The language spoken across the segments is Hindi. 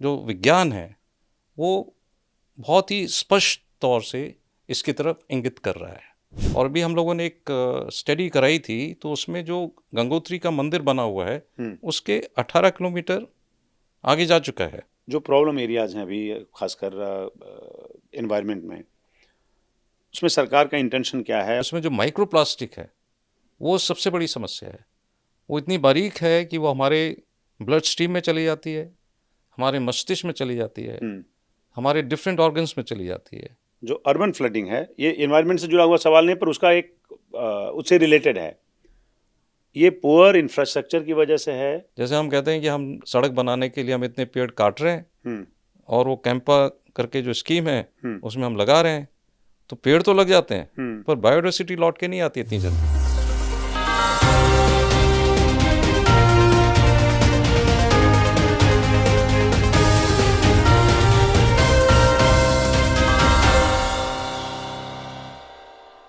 जो विज्ञान है वो बहुत ही स्पष्ट तौर से इसकी तरफ इंगित कर रहा है। और भी हम लोगों ने एक स्टडी कराई थी, तो उसमें जो गंगोत्री का मंदिर बना हुआ है उसके 18 किलोमीटर आगे जा चुका है। जो प्रॉब्लम एरियाज हैं अभी खासकर एनवायरनमेंट में, उसमें सरकार का इंटेंशन क्या है? उसमें जो माइक्रो प्लास्टिक है वो सबसे बड़ी समस्या है। वो इतनी बारीक है कि वो हमारे ब्लड स्ट्रीम में चली जाती है, हमारे मस्तिष्क में चली जाती है, हमारे डिफरेंट ऑर्गन्स में चली जाती है। जो अर्बन फ्लडिंग है, ये एनवायरनमेंट से जुड़ा हुआ सवाल नहीं, पर उसका एक उससे रिलेटेड है। ये पुअर इंफ्रास्ट्रक्चर की वजह से है। जैसे हम कहते हैं कि हम सड़क बनाने के लिए हम इतने पेड़ काट रहे हैं और वो कैंपा करके जो स्कीम है उसमें हम लगा रहे हैं, तो पेड़ तो लग जाते हैं पर बायोडाइवर्सिटी लौट के नहीं आती इतनी जल्दी।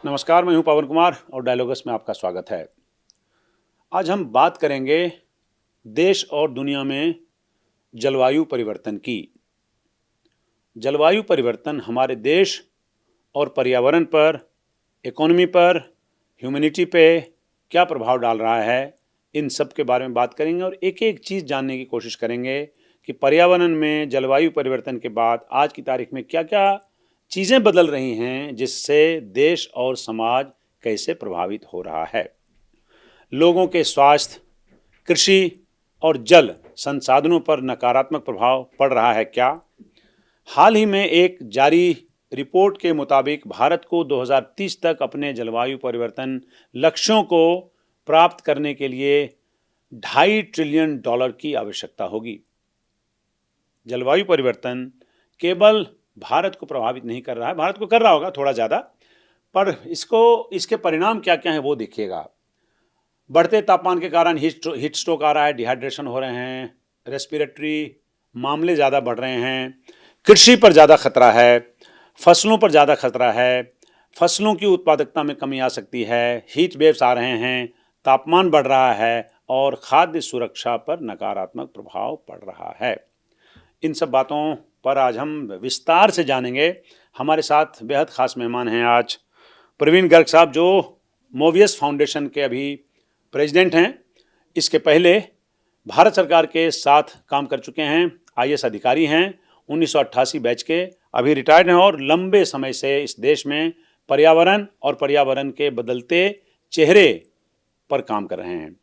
नमस्कार, मैं हूं पवन कुमार और डायलॉगस में आपका स्वागत है। आज हम बात करेंगे देश और दुनिया में जलवायु परिवर्तन की। जलवायु परिवर्तन हमारे देश और पर्यावरण पर, इकोनॉमी पर, ह्यूमैनिटी पे क्या प्रभाव डाल रहा है, इन सब के बारे में बात करेंगे और एक एक चीज़ जानने की कोशिश करेंगे कि पर्यावरण में जलवायु परिवर्तन के बाद आज की तारीख में क्या क्या चीज़ें बदल रही हैं, जिससे देश और समाज कैसे प्रभावित हो रहा है। लोगों के स्वास्थ्य, कृषि और जल संसाधनों पर नकारात्मक प्रभाव पड़ रहा है क्या? हाल ही में एक जारी रिपोर्ट के मुताबिक भारत को 2030 तक अपने जलवायु परिवर्तन लक्ष्यों को प्राप्त करने के लिए $2.5 ट्रिलियन की आवश्यकता होगी। जलवायु परिवर्तन केवल भारत को प्रभावित नहीं कर रहा है, भारत को कर रहा होगा थोड़ा ज़्यादा, पर इसके परिणाम क्या क्या हैं वो देखिएगा। बढ़ते तापमान के कारण हीट स्ट्रोक आ रहा है, डिहाइड्रेशन हो रहे हैं, रेस्पिरेटरी मामले ज़्यादा बढ़ रहे हैं, कृषि पर ज़्यादा खतरा है, फसलों पर ज़्यादा खतरा है, फसलों की उत्पादकता में कमी आ सकती है, हीट वेव्स आ रहे हैं, तापमान बढ़ रहा है और खाद्य सुरक्षा पर नकारात्मक प्रभाव पड़ रहा है। इन सब बातों पर आज हम विस्तार से जानेंगे। हमारे साथ बेहद ख़ास मेहमान हैं आज, प्रवीण गर्ग साहब, जो मोवियस फाउंडेशन के अभी प्रेसिडेंट हैं। इसके पहले भारत सरकार के साथ काम कर चुके हैं, आईएएस अधिकारी हैं, 1988 बैच के, अभी रिटायर्ड हैं और लंबे समय से इस देश में पर्यावरण और पर्यावरण के बदलते चेहरे पर काम कर रहे हैं।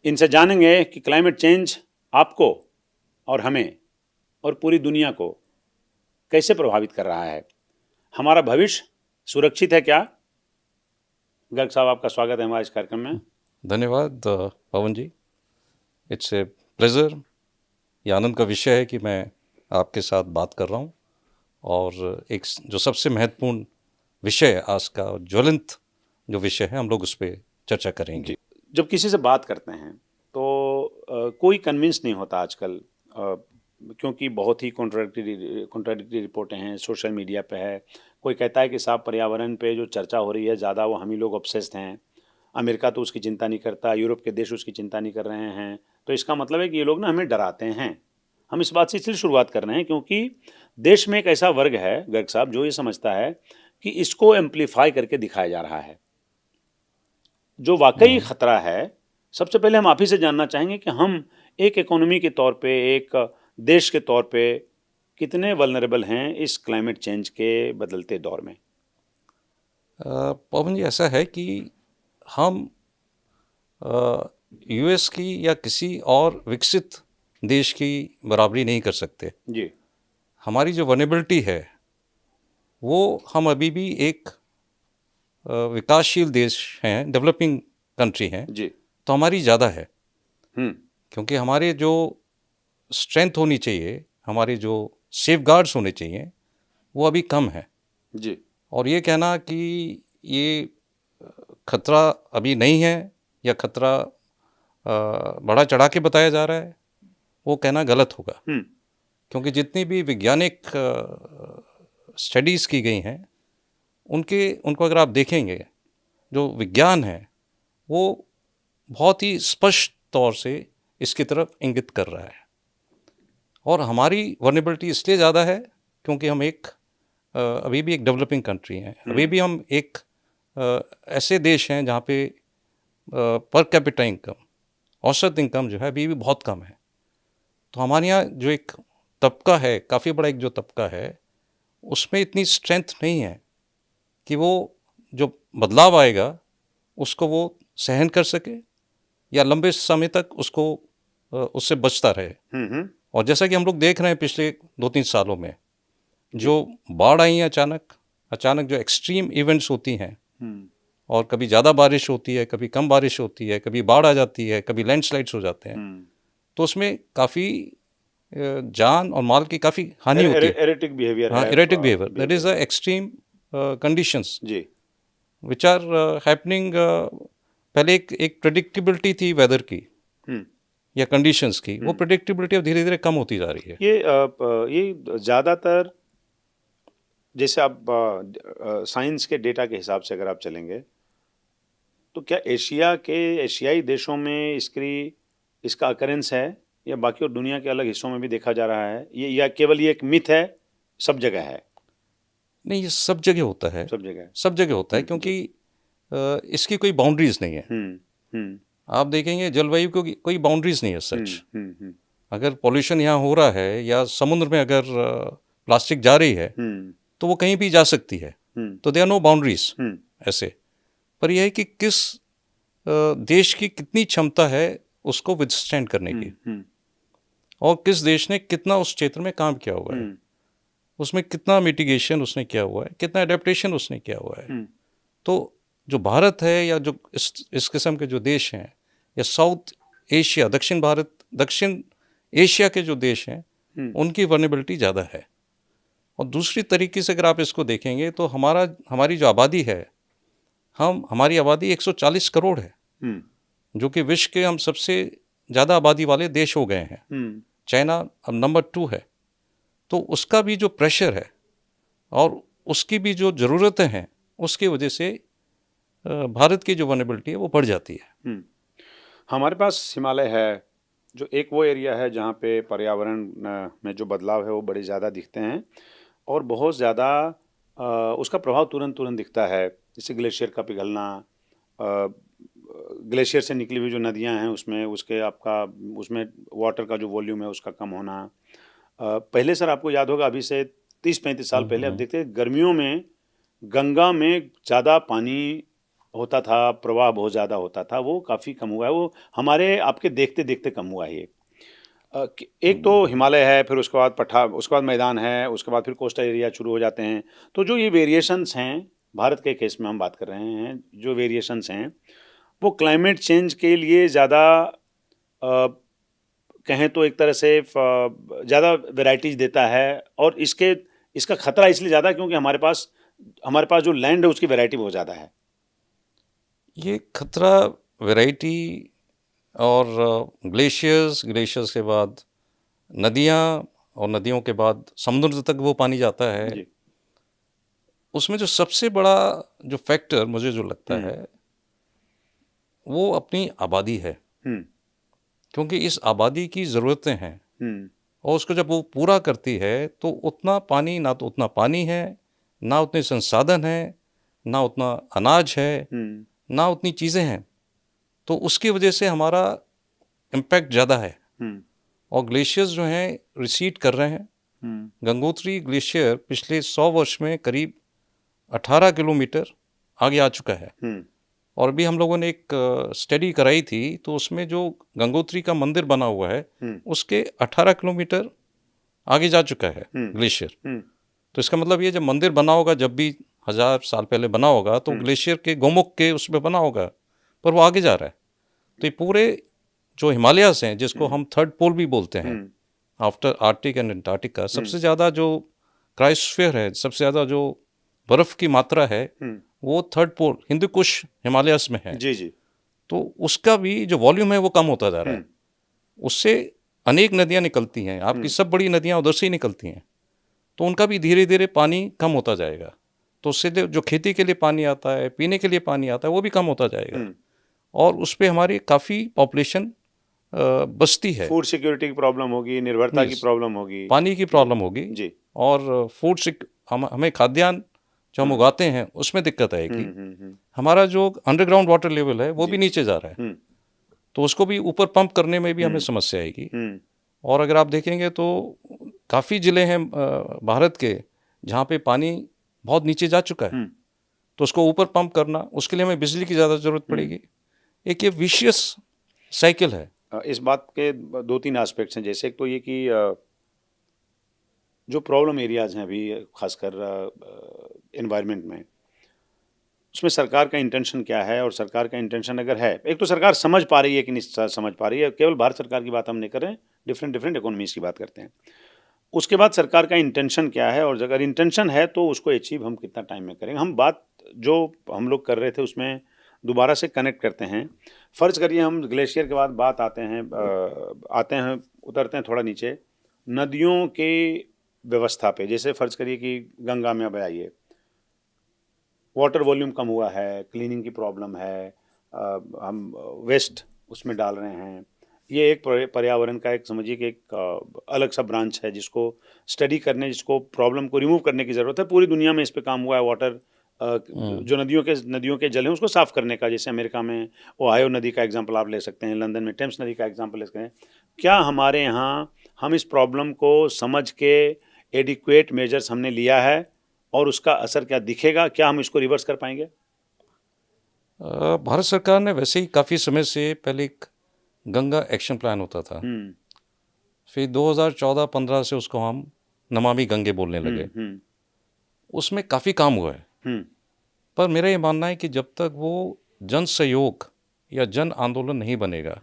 इनसे जानेंगे कि क्लाइमेट चेंज आपको और हमें और पूरी दुनिया को कैसे प्रभावित कर रहा है। हमारा भविष्य सुरक्षित है क्या? गर्ग साहब, आपका स्वागत है हमारे इस कार्यक्रम में। धन्यवाद पवन जी, इट्स ए प्लेजर। ये आनंद का विषय है कि मैं आपके साथ बात कर रहा हूँ और एक जो सबसे महत्वपूर्ण विषय है आज का, ज्वलंत जो विषय है, हम लोग उस पर चर्चा करेंगे। जब किसी से बात करते हैं तो कोई कन्विंस नहीं होता आजकल, क्योंकि बहुत ही कॉन्ट्राडिक्टरी रिपोर्टें हैं, सोशल मीडिया पे है। कोई कहता है कि साहब पर्यावरण पे जो चर्चा हो रही है ज़्यादा वो हम ही लोग ऑब्सेस्ड हैं, अमेरिका तो उसकी चिंता नहीं करता, यूरोप के देश उसकी चिंता नहीं कर रहे हैं, तो इसका मतलब है कि ये लोग ना हमें डराते हैं। हम इस बात से इसलिए शुरुआत कर रहे हैं क्योंकि देश में एक ऐसा वर्ग है गर्ग साहब जो ये समझता है कि इसको एम्प्लीफाई करके दिखाया जा रहा है, जो वाकई ख़तरा है। सबसे पहले हम आप ही से जानना चाहेंगे कि हम एक इकोनॉमी के तौर पे, एक देश के तौर पे कितने वल्नरेबल हैं इस क्लाइमेट चेंज के बदलते दौर में। पवन जी, ऐसा है कि हम यूएस की या किसी और विकसित देश की बराबरी नहीं कर सकते जी। हमारी जो वल्नरेबिलिटी है वो, हम अभी भी एक विकासशील देश हैं, डेवलपिंग कंट्री हैं जी। तो हमारी ज़्यादा है, क्योंकि हमारे जो स्ट्रेंथ होनी चाहिए, हमारे जो सेफगार्ड्स होने चाहिए, वो अभी कम है जी। और ये कहना कि ये खतरा अभी नहीं है या खतरा बड़ा चढ़ा के बताया जा रहा है, वो कहना गलत होगा। क्योंकि जितनी भी वैज्ञानिक स्टडीज़ की गई हैं उनको अगर आप देखेंगे, जो विज्ञान है वो बहुत ही स्पष्ट तौर से इसकी तरफ इंगित कर रहा है। और हमारी वर्नेबिलिटी इसलिए ज़्यादा है क्योंकि हम अभी भी एक डेवलपिंग कंट्री हैं, अभी भी हम एक ऐसे देश हैं जहाँ पे पर कैपिटा इनकम, औसत इनकम जो है अभी भी बहुत कम है। तो हमारे यहाँ जो एक तबका है, काफ़ी बड़ा एक जो तबका है, उसमें इतनी स्ट्रेंथ नहीं है कि वो जो बदलाव आएगा उसको वो सहन कर सके या लंबे समय तक उससे बचता रहे। और जैसा कि हम लोग देख रहे हैं पिछले 2-3 सालों में जो बाढ़ आई है, अचानक जो एक्सट्रीम इवेंट्स होती हैं, और कभी ज़्यादा बारिश होती है, कभी कम बारिश होती है, कभी बाढ़ आ जाती है, कभी लैंडस्लाइड्स हो जाते हैं, तो उसमें काफ़ी जान और माल की काफ़ी हानि होती है। एरेटिक बिहेवियर हाँ, है, erratic behaviour, that is a extreme conditions जी, विच आर हैपनिंग। पहले एक प्रेडिक्टेबिलिटी थी वेदर की या कंडीशंस की, वो प्रेडिक्टेबिलिटी अब धीरे धीरे कम होती जा रही है। ये ज़्यादातर जैसे आप साइंस के डेटा के हिसाब से अगर आप चलेंगे तो क्या एशियाई देशों में इसका अकरेंस है या बाकी और दुनिया के अलग हिस्सों में भी देखा जा रहा है, ये या केवल ये एक मिथ है, सब जगह है? नहीं, ये सब जगह होता है, सब जगह होता है, क्योंकि इसकी कोई बाउंड्रीज नहीं है। आप देखेंगे जलवायु की कोई बाउंड्रीज नहीं है सच। अगर पॉल्यूशन यहाँ हो रहा है या समुद्र में अगर प्लास्टिक जा रही है तो वो कहीं भी जा सकती है, तो दे आर नो बाउंड्रीज ऐसे। पर यह है कि किस देश की कितनी क्षमता है उसको विथस्टैंड करने की, और किस देश ने कितना उस क्षेत्र में काम किया हुआ है, उसमें कितना मिटिगेशन उसने किया हुआ है, कितना एडेप्टेशन उसने किया हुआ है। तो जो भारत है या जो इस किस्म के जो देश हैं, या साउथ एशिया, दक्षिण एशिया के जो देश हैं, उनकी वर्नेबिलिटी ज़्यादा है। और दूसरी तरीके से अगर आप इसको देखेंगे तो हमारी जो आबादी है, हमारी आबादी 140 करोड़ है, जो कि विश्व के हम सबसे ज़्यादा आबादी वाले देश हो गए हैं। चाइना अब नंबर 2 है। तो उसका भी जो प्रेशर है और उसकी भी जो ज़रूरतें हैं, उसकी वजह से भारत की जो वनरेबिलिटी है वो बढ़ जाती है। हमारे पास हिमालय है, जो एक वो एरिया है जहाँ पे पर्यावरण में जो बदलाव है वो बड़े ज़्यादा दिखते हैं और बहुत ज़्यादा उसका प्रभाव तुरंत दिखता है। जैसे ग्लेशियर का पिघलना, ग्लेशियर से निकली हुई जो नदियाँ हैं उसमें वाटर का जो वॉल्यूम है उसका कम होना। पहले सर आपको याद होगा, अभी से 30-35 साल पहले आप देखते गर्मियों में गंगा में ज़्यादा पानी होता था, प्रवाह बहुत ज़्यादा होता था, वो काफ़ी कम हुआ है। वो हमारे आपके देखते देखते कम हुआ है। एक तो हिमालय है, फिर उसके बाद मैदान है, उसके बाद फिर कोस्टल एरिया शुरू हो जाते हैं। तो जो ये वेरिएशंस हैं, भारत के केस में हम बात कर रहे हैं, जो वेरिएशंस हैं वो क्लाइमेट चेंज के लिए ज़्यादा कहें तो एक तरह से ज़्यादा वेराइटीज़ देता है। और इसका खतरा इसलिए ज़्यादा क्योंकि हमारे पास जो लैंड है उसकी वैरायटी बहुत ज़्यादा है। ये खतरा वैरायटी और ग्लेशियर्स के बाद नदियाँ, और नदियों के बाद समुद्र तक वो पानी जाता है जी। उसमें जो सबसे बड़ा जो फैक्टर मुझे जो लगता है वो अपनी आबादी है, क्योंकि इस आबादी की ज़रूरतें हैं, और उसको जब वो पूरा करती है तो ना तो उतना पानी है, ना उतने संसाधन हैं, ना उतना अनाज है, ना उतनी चीज़ें हैं। तो उसकी वजह से हमारा इम्पैक्ट ज़्यादा है। और ग्लेशियर्स जो हैं रिसीड कर रहे हैं। गंगोत्री ग्लेशियर पिछले 100 वर्ष में करीब 18 किलोमीटर आगे आ चुका है। और अभी हम लोगों ने एक स्टडी कराई थी, तो उसमें जो गंगोत्री का मंदिर बना हुआ है उसके 18 किलोमीटर आगे जा चुका है ग्लेशियर। तो इसका मतलब ये जब मंदिर बना होगा, जब भी 1000 साल पहले बना होगा, तो ग्लेशियर के गोमुख के उसमें बना होगा, पर वो आगे जा रहा है। तो ये पूरे जो हिमालयास हैं, जिसको हम थर्ड पोल भी बोलते हैं आफ्टर आर्कटिक एंड अंटार्कटिका, सबसे ज़्यादा जो क्रायोस्फीयर है, सबसे ज़्यादा जो बर्फ़ की मात्रा है वो थर्ड पोल हिंदू कुश हिमालयास में है जी। तो उसका भी जो वॉल्यूम है वो कम होता जा रहा है। उससे अनेक नदियाँ निकलती हैं, आपकी सब बड़ी नदियाँ उधर से ही निकलती हैं, तो उनका भी धीरे धीरे पानी कम होता जाएगा। तो उससे जो खेती के लिए पानी आता है, पीने के लिए पानी आता है, वो भी कम होता जाएगा। और उस पर हमारी काफ़ी पॉपुलेशन बस्ती है। फूड सिक्योरिटी की प्रॉब्लम होगी, निर्भरता की प्रॉब्लम होगी, पानी की प्रॉब्लम होगी जी। और हमें खाद्यान्न जो हम उगाते हैं उसमें दिक्कत आएगी। हमारा जो अंडरग्राउंड वाटर लेवल है वो भी नीचे जा रहा है, तो उसको भी ऊपर पंप करने में भी हमें समस्या आएगी। और अगर आप देखेंगे तो काफ़ी ज़िले हैं भारत के जहाँ पे पानी बहुत नीचे जा चुका है, तो उसको ऊपर पंप करना, उसके लिए हमें बिजली की ज़्यादा ज़रूरत पड़ेगी। एक ये विशियस साइकिल है। इस बात के दो तीन एस्पेक्ट्स हैं, जैसे एक तो ये कि जो प्रॉब्लम एरियाज हैं अभी खासकर एनवायरनमेंट में, उसमें सरकार का इंटेंशन क्या है, और सरकार का इंटेंशन अगर है, एक तो सरकार समझ पा रही है कि नहीं समझ पा रही है, केवल भारत सरकार की बात हम नहीं कर रहे हैं, डिफरेंट इकोनॉमीज की बात करते हैं। उसके बाद सरकार का इंटेंशन क्या है, और अगर इंटेंशन है तो उसको अचीव हम कितना टाइम में करेंगे। हम बात जो हम लोग कर रहे थे उसमें दोबारा से कनेक्ट करते हैं। फ़र्ज़ करिए हम ग्लेशियर के बाद बात आते हैं उतरते हैं थोड़ा नीचे नदियों की व्यवस्था पे। जैसे फ़र्ज़ करिए कि गंगा में अब आइए, वाटर वॉल्यूम कम हुआ है, क्लीनिंग की प्रॉब्लम है, हम वेस्ट उसमें डाल रहे हैं। ये एक पर्यावरण का एक समझिए कि एक अलग सा ब्रांच है जिसको स्टडी करने, जिसको प्रॉब्लम को रिमूव करने की ज़रूरत है। पूरी दुनिया में इस पे काम हुआ है। वाटर जो नदियों के जल हैं उसको साफ़ करने का, जैसे अमेरिका में ओहायो नदी का एग्जांपल आप ले सकते हैं, लंदन में टेम्स नदी का एग्जांपल ले सकते हैं। क्या हमारे यहाँ हम इस प्रॉब्लम को समझ के एडिक्वेट मेजर्स हमने लिया है, और उसका असर क्या दिखेगा? क्या हम इसको रिवर्स कर पाएंगे? भारत सरकार ने वैसे ही काफ़ी समय से पहले एक गंगा एक्शन प्लान होता था, फिर 2014-15 से उसको हम नमामि गंगे बोलने लगे। उसमें काफ़ी काम हुआ है, पर मेरा ये मानना है कि जब तक वो जन सहयोग या जन आंदोलन नहीं बनेगा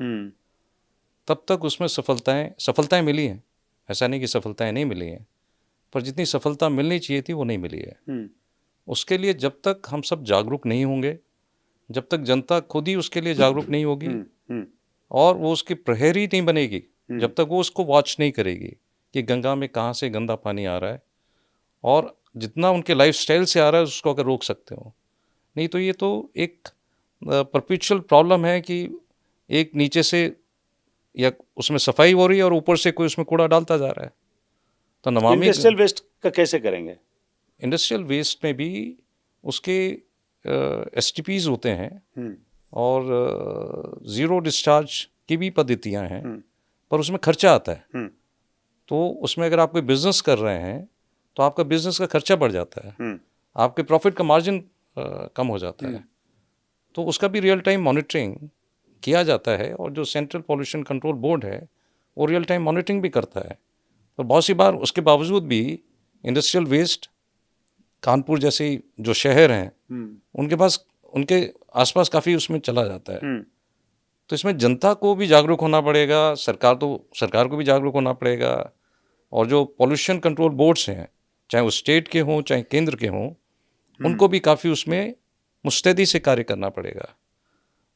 तब तक उसमें सफलताएं मिली हैं। ऐसा नहीं कि सफलताएं नहीं मिली हैं, पर जितनी सफलता मिलनी चाहिए थी वो नहीं मिली है। उसके लिए जब तक हम सब जागरूक नहीं होंगे, जब तक जनता खुद ही उसके लिए जागरूक नहीं होगी और वो उसकी प्रहरी नहीं बनेगी, जब तक वो उसको वॉच नहीं करेगी कि गंगा में कहाँ से गंदा पानी आ रहा है, और जितना उनके लाइफस्टाइल से आ रहा है उसको अगर रोक सकते हो। नहीं तो ये तो एक परपेचुअल प्रॉब्लम है कि एक नीचे से या उसमें सफाई हो रही है और ऊपर से कोई उसमें कूड़ा डालता जा रहा है। तो नमामि इंडस्ट्रियल वेस्ट का कैसे करेंगे? इंडस्ट्रियल वेस्ट में भी उसके STPs होते हैं और ज़ीरो डिस्चार्ज की भी पद्धतियाँ हैं, पर उसमें खर्चा आता है। तो उसमें अगर आप कोई बिजनेस कर रहे हैं तो आपका बिजनेस का खर्चा बढ़ जाता है, आपके प्रॉफिट का मार्जिन कम हो जाता है। तो उसका भी रियल टाइम मॉनिटरिंग किया जाता है, और जो सेंट्रल पॉल्यूशन कंट्रोल बोर्ड है वो रियल टाइम मॉनिटरिंग भी करता है। तो बहुत सी बार उसके बावजूद भी इंडस्ट्रियल वेस्ट, कानपुर जैसे जो शहर हैं उनके आसपास काफ़ी उसमें चला जाता है। तो इसमें जनता को भी जागरूक होना पड़ेगा, सरकार को भी जागरूक होना पड़ेगा, और जो पॉल्यूशन कंट्रोल बोर्ड्स हैं, चाहे वो स्टेट के हों चाहे केंद्र के हों, उनको भी काफ़ी उसमें मुस्तैदी से कार्य करना पड़ेगा।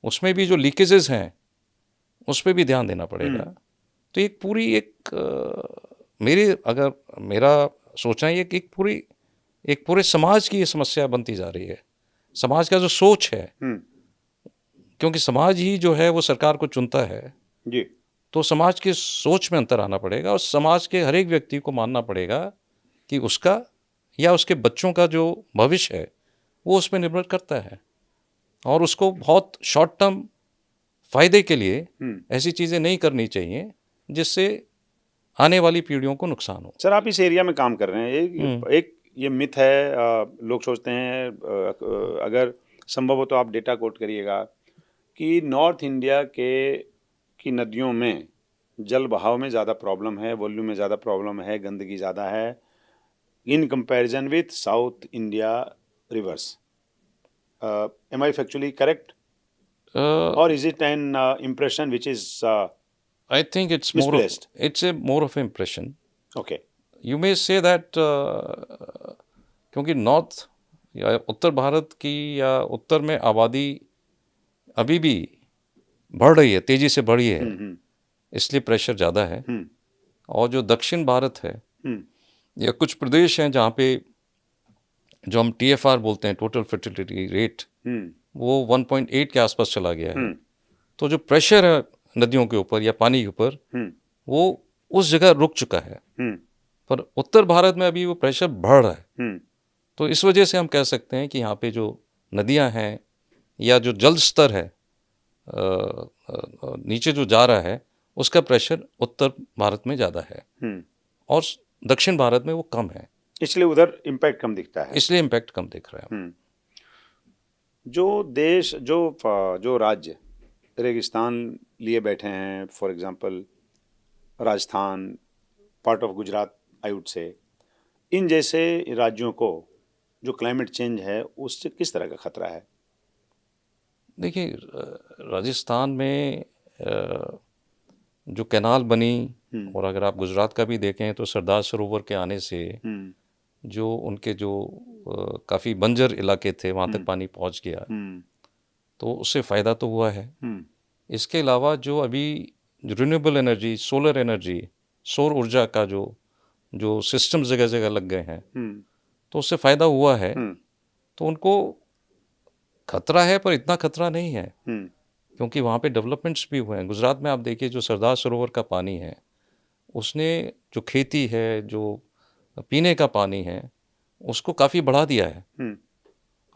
उसमें भी जो लीकेजेस हैं उस पर भी ध्यान देना पड़ेगा। तो एक पूरी मेरा सोचना ये कि एक पूरे समाज की ये समस्या बनती जा रही है। समाज का जो सोच है, क्योंकि समाज ही जो है वो सरकार को चुनता है जी, तो समाज के सोच में अंतर आना पड़ेगा, और समाज के हर एक व्यक्ति को मानना पड़ेगा कि उसका या उसके बच्चों का जो भविष्य है वो उस पर निर्भर करता है, और उसको बहुत शॉर्ट टर्म फायदे के लिए ऐसी चीज़ें नहीं करनी चाहिए जिससे आने वाली पीढ़ियों को नुकसान हो। सर आप इस एरिया में काम कर रहे हैं, एक ये मिथ है, लोग सोचते हैं, अगर संभव हो तो आप डेटा कोट करिएगा, कि नॉर्थ इंडिया की नदियों में जल बहाव में ज़्यादा प्रॉब्लम है, वॉल्यूम में ज़्यादा प्रॉब्लम है, गंदगी ज़्यादा है in comparison with South India rivers. Am I factually correct, or is it an impression which is I think it's misplaced? It's a more of an impression. Okay. You may say that क्योंकि नॉर्थ या उत्तर भारत की या उत्तर में आबादी अभी भी बढ़ रही है, तेज़ी से बढ़ी है, इसलिए प्रेशर ज़्यादा है। और जो दक्षिण भारत है या कुछ प्रदेश हैं जहाँ पे जो हम TFR बोलते हैं, टोटल फर्टिलिटी रेट, वो 1.8 के आसपास चला गया है। तो जो प्रेशर है नदियों के ऊपर या पानी के ऊपर हम्म, वो उस जगह रुक चुका है, हम्म, पर उत्तर भारत में अभी वो प्रेशर बढ़ रहा है। हम्म, तो इस वजह से हम कह सकते हैं कि यहाँ पे जो नदियाँ हैं या जो जल स्तर है नीचे जो जा रहा है, उसका प्रेशर उत्तर भारत में ज़्यादा है हम्म। और दक्षिण भारत में वो कम है, इसलिए उधर इम्पैक्ट कम दिखता है। इसलिए इम्पैक्ट कम दिख रहा है। हम्म। जो देश जो राज्य रेगिस्तान लिए बैठे हैं, for example Rajasthan, part of Gujarat, I would say, इन जैसे राज्यों को जो क्लाइमेट चेंज है उससे किस तरह का खतरा है? देखिए, राजस्थान में जो कैनाल बनी, और अगर आप गुजरात का भी देखें तो सरदार सरोवर के आने से हम्म, जो उनके जो काफ़ी बंजर इलाके थे वहाँ तक पानी पहुँच गया, हम्म, तो उससे फ़ायदा तो हुआ है। हम्म, इसके अलावा जो अभी रिन्यूएबल एनर्जी, सोलर एनर्जी, सौर ऊर्जा का जो जो सिस्टम जगह जगह लग गए हैं, हम्म, तो उससे फ़ायदा हुआ है। हम्म, तो उनको खतरा है, पर इतना खतरा नहीं है, हम्म, क्योंकि वहाँ पे डेवलपमेंट्स भी हुए हैं। गुजरात में आप देखिए, जो सरदार सरोवर का पानी है, उसने जो खेती है, जो पीने का पानी है, उसको काफ़ी बढ़ा दिया है। हम्म,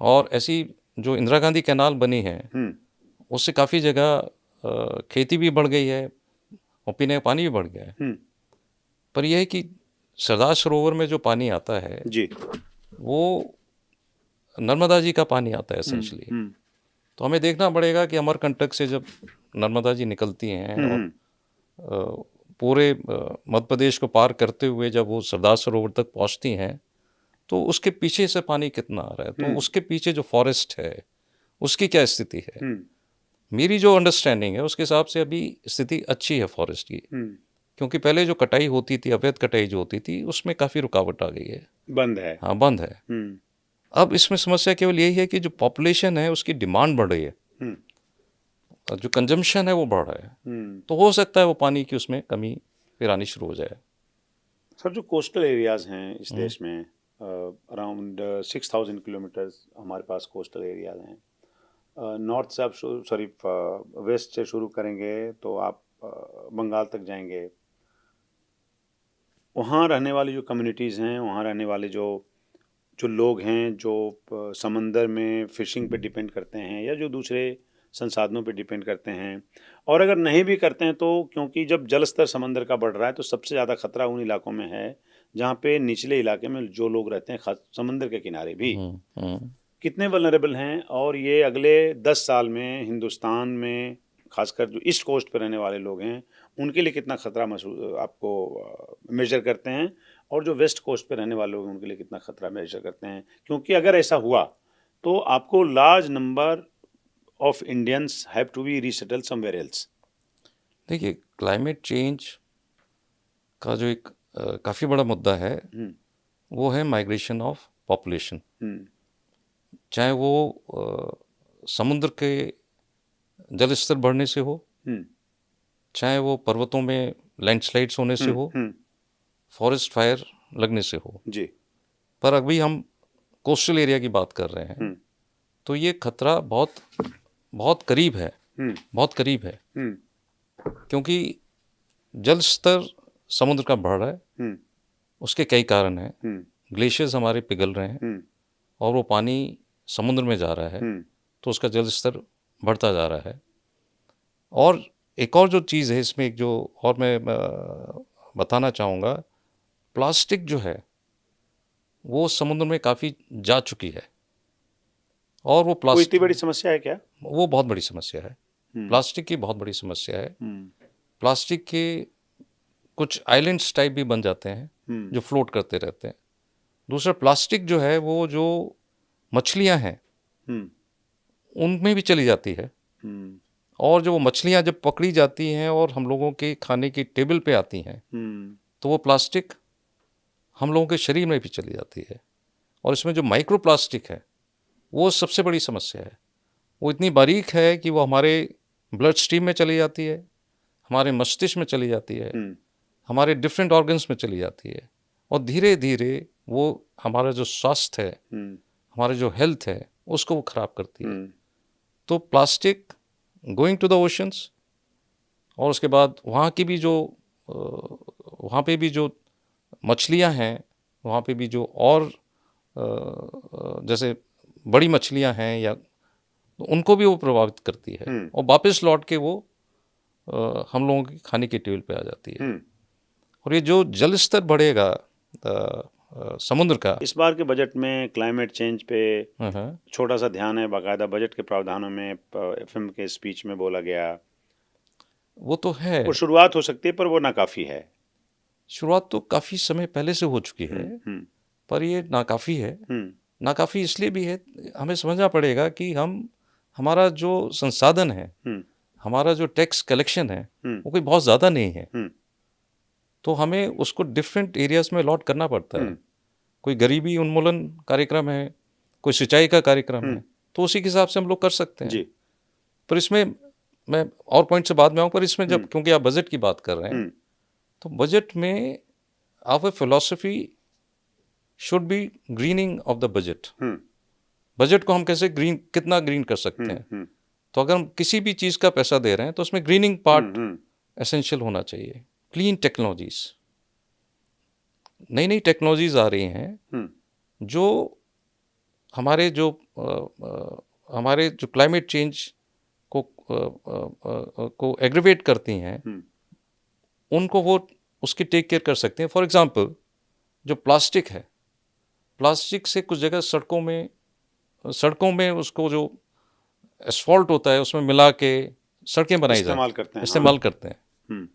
और ऐसी जो इंदिरा गांधी कैनाल बनी है, हम्म, उससे काफ़ी जगह खेती भी बढ़ गई है और पीने का पानी भी बढ़ गया है। हम्म, पर यह है कि सरदार सरोवर में जो पानी आता है, जी, वो नर्मदा जी का पानी आता है हम्म, एसेंशली। हम्म, तो हमें देखना पड़ेगा कि अमरकंटक से जब नर्मदा जी निकलती हैं और हम्म, पूरे मध्य प्रदेश को पार करते हुए जब वो सरदार सरोवर तक पहुंचती हैं, तो उसके पीछे से पानी कितना आ रहा है, तो उसके पीछे जो फॉरेस्ट है उसकी क्या स्थिति है। हम्म, मेरी जो अंडरस्टैंडिंग है उसके हिसाब से अभी स्थिति अच्छी है फॉरेस्ट की, हम्म, क्योंकि पहले जो कटाई होती थी, अवैध कटाई जो होती थी, उसमें काफ़ी रुकावट आ गई है। बंद है। हाँ, बंद है। हम्म, अब इसमें समस्या केवल यही है कि जो पॉपुलेशन है उसकी डिमांड बढ़ रही है हम्म, और जो कंजम्पशन है वो बढ़ रहा है। हम्म। तो हो सकता है वो पानी की उसमें कमी फिर आनी शुरू हो जाए। सर, जो कोस्टल एरियाज हैं इस देश में, अराउंड 6000 किलोमीटर्स हमारे पास कोस्टल एरियाज हैं। नॉर्थ से आप सॉरी वेस्ट से शुरू करेंगे तो आप बंगाल तक जाएंगे। वहाँ रहने वाली जो कम्युनिटीज़ हैं, वहाँ रहने वाले जो जो लोग हैं, जो समंदर में फिशिंग पे डिपेंड करते हैं या जो दूसरे संसाधनों पे डिपेंड करते हैं, और अगर नहीं भी करते हैं तो क्योंकि जब जल स्तर समंदर का बढ़ रहा है तो सबसे ज़्यादा खतरा उन इलाकों में है जहाँ पे निचले इलाके में जो लोग रहते हैं, खास समंदर के किनारे भी, कितने वल्नरेबल हैं। और ये अगले 10 साल में हिंदुस्तान में खासकर जो ईस्ट कोस्ट पर रहने वाले लोग हैं उनके लिए कितना खतरा महसूस आपको मेजर करते हैं, और जो वेस्ट कोस्ट पे रहने वाले लोग हैं उनके लिए कितना खतरा मेजर करते हैं? क्योंकि अगर ऐसा हुआ तो आपको large number of Indians have to be resettle somewhere else. देखिए, क्लाइमेट चेंज का जो एक काफ़ी बड़ा मुद्दा है, वो है माइग्रेशन ऑफ पॉपुलेशन। चाहे वो समुद्र के जल स्तर बढ़ने से हो, चाहे वो पर्वतों में लैंडस्लाइड्स होने से हो, फॉरेस्ट फायर लगने से हो। जी। पर अभी हम कोस्टल एरिया की बात कर रहे हैं, तो ये खतरा बहुत बहुत करीब है, बहुत करीब है, क्योंकि जल स्तर समुद्र का बढ़ रहा है। उसके कई कारण हैं। ग्लेशियर्स हमारे पिघल रहे हैं और वो पानी समुद्र में जा रहा है, तो उसका जल स्तर बढ़ता जा रहा है। और एक और जो चीज़ है इसमें, एक जो और मैं बताना चाहूँगा, प्लास्टिक जो है वो समुद्र में काफ़ी जा चुकी है, और वो कोई इतनी प्लास्टिक, बड़ी समस्या है क्या? वो बहुत बड़ी समस्या है। प्लास्टिक की बहुत बड़ी समस्या है। प्लास्टिक के कुछ आइलैंड्स टाइप भी बन जाते हैं जो फ्लोट करते रहते हैं। दूसरा, प्लास्टिक जो है वो जो मछलियां हैं उनमें भी चली जाती है, और जो वो मछलियां जब पकड़ी जाती हैं और हम लोगों के खाने की टेबल पे आती हैं, तो वो प्लास्टिक हम लोगों के शरीर में भी चली जाती है। और इसमें जो माइक्रो प्लास्टिक है वो सबसे बड़ी समस्या है। वो इतनी बारीक है कि वो हमारे ब्लड स्ट्रीम में चली जाती है, हमारे मस्तिष्क में चली जाती है, हमारे डिफरेंट ऑर्गन्स में चली जाती है, और धीरे धीरे वो हमारा जो स्वास्थ्य है, हमारा जो हेल्थ है, उसको वो ख़राब करती है। तो plastic going to the oceans और उसके बाद वहाँ की भी जो वहाँ पे भी जो मछलियाँ हैं, वहाँ पे भी जो और जैसे बड़ी मछलियाँ हैं या तो उनको भी वो प्रभावित करती है और वापस लौट के वो हम लोगों की खाने की टेबल पे आ जाती है। और ये जो जल स्तर बढ़ेगा समुद्र का। इस बार के बजट में क्लाइमेट चेंज पे हाँ, छोटा सा ध्यान है, बाकायदा बजट के प्रावधानों में एफएम के स्पीच में बोला गया। वो तो है। वो शुरुआत हो सकती है पर वो नाकाफी है। शुरुआत तो काफ़ी समय पहले से हो चुकी है, पर ये नाकाफ़ी है। नाकाफ़ी इसलिए भी है, हमें समझना पड़ेगा कि हमारा जो संसाधन है, हमारा जो टैक्स कलेक्शन है, वो कोई बहुत ज़्यादा नहीं है। तो हमें उसको डिफरेंट एरियाज में अलॉट करना पड़ता है। कोई गरीबी उन्मूलन कार्यक्रम है, कोई सिंचाई का कार्यक्रम है, तो उसी के हिसाब से हम लोग कर सकते हैं। पर इसमें मैं और पॉइंट से बाद में आऊँ, पर इसमें जब क्योंकि आप बजट की बात कर रहे हैं, तो बजट में our philosophy should be greening of the budget. Budget को हम कैसे कितना ग्रीन कर सकते हैं। तो अगर हम किसी भी चीज़ का पैसा दे रहे हैं तो उसमें ग्रीनिंग पार्ट एसेंशियल होना चाहिए। क्लीन टेक्नोलॉजीज, नई नई टेक्नोलॉजीज आ रही हैं जो हमारे जो क्लाइमेट चेंज को एग्रीवेट करती हैं, उनको वो उसकी टेक केयर कर सकते हैं। फॉर एग्जांपल, जो प्लास्टिक है, प्लास्टिक से कुछ जगह सड़कों में उसको जो एसफॉल्ट होता है उसमें मिला के सड़कें बनाई इस्तेमाल करते हैं।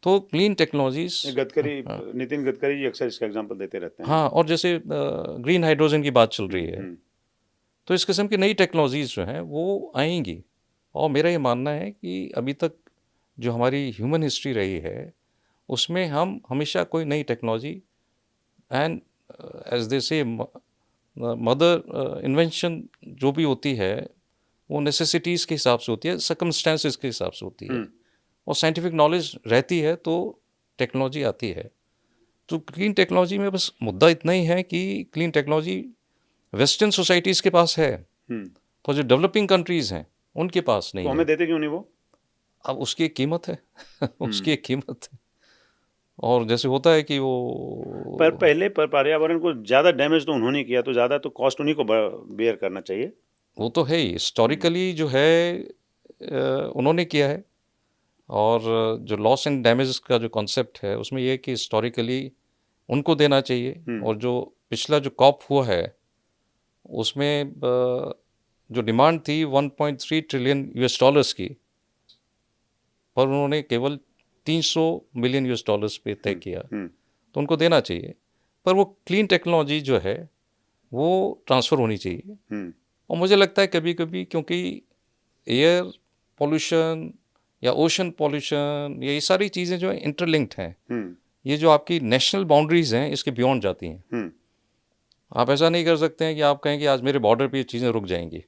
तो क्लीन टेक्नोलॉजीज, नितिन गडकरी जी अक्सर इसका एग्जांपल देते रहते हैं। हाँ, और जैसे ग्रीन हाइड्रोजन की बात चल रही है, तो इस किस्म की नई टेक्नोलॉजीज जो हैं वो आएंगी। और मेरा ये मानना है कि अभी तक जो हमारी ह्यूमन हिस्ट्री रही है उसमें हम हमेशा कोई नई टेक्नोलॉजी, एंड एज दे से मदर इन्वेंशन जो भी होती है वो नेसेसिटीज़ के हिसाब से होती है, सर्कमस्टेंसेस के हिसाब से होती है, और साइंटिफिक नॉलेज रहती है तो टेक्नोलॉजी आती है। तो क्लीन टेक्नोलॉजी में बस मुद्दा इतना ही है कि क्लीन टेक्नोलॉजी वेस्टर्न सोसाइटीज़ के पास है, पर जो डेवलपिंग कंट्रीज़ हैं उनके पास नहीं है। हमें देते क्यों नहीं वो? अब उसकी एक कीमत है उसकी एक कीमत है। और जैसे होता है कि वो पर पहले पर पर्यावरण को ज़्यादा डैमेज तो उन्होंने किया, तो ज़्यादा तो कॉस्ट उन्हीं को बेयर करना चाहिए। वो तो है ही, हिस्टोरिकली जो है उन्होंने किया है। और जो लॉस एंड डैमेज का जो कॉन्सेप्ट है उसमें ये है कि हिस्टोरिकली उनको देना चाहिए। और जो पिछला जो कॉप हुआ है उसमें जो डिमांड थी 1.3 ट्रिलियन यूएस डॉलर्स की, पर उन्होंने केवल 300 मिलियन यूएस डॉलर्स पे तय किया, तो उनको देना चाहिए। पर वो क्लीन टेक्नोलॉजी जो है वो ट्रांसफ़र होनी चाहिए। और मुझे लगता है कभी कभी, क्योंकि एयर पोल्यूशन या ओशन पोल्यूशन, ये सारी चीज़ें जो इंटरलिंक्ड हैं, ये जो आपकी नेशनल बाउंड्रीज हैं इसके बियॉन्ड जाती हैं। आप ऐसा नहीं कर सकते हैं कि आप कहें कि आज मेरे बॉर्डर पे ये चीज़ें रुक जाएंगी।